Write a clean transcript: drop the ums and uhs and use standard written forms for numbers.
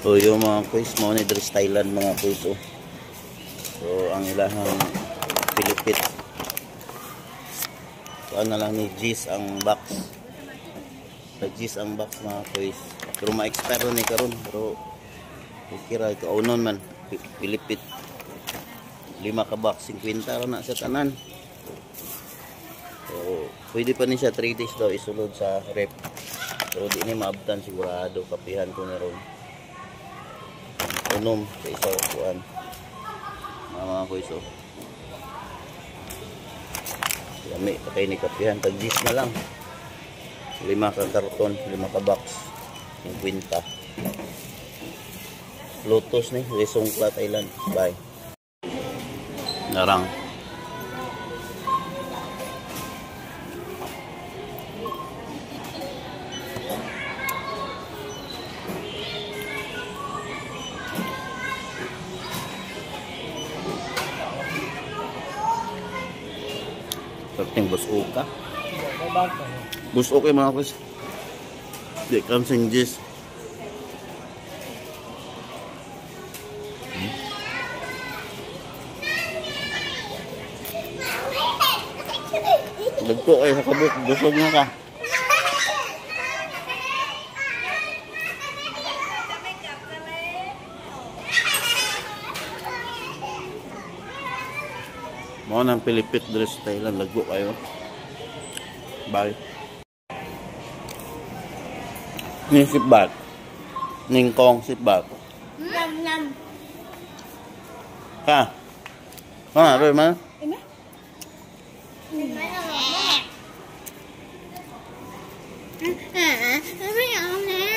So yung mga quiz mo ni Dress Thailand mga quiz oh. So ang ilahang Pilipit. So ano lang ni Gis ang box. Gis ang box mga quiz. Pero ma-expire ni karon pero okay ra ito unon man Pilipit. 5 ka box 50 ra na sa tanan. So pwede pa ni siya 3 days daw isulod sa rep. Pero di ni maabtan sigurado kapihan ko na ron. Unom sa isa kuan. Mga quiz oh. Lami patay ni kapihan tag 10 na lang. 5 ka karton, 5 ka box 50. Lotus ni Resong Plat Island. Bye. Narang. Perting bus uka. Bus okay mga kus. Di kam sing Gis. Dagko kayo sa kabuk, busog nyo ka. Mga ng Pilipit Dress Thailand, lagbo kayo. Bye. Ning sipbat. Ning kong sipbat. Nam. Ha? Ha, rồi mà. Không biết không nè.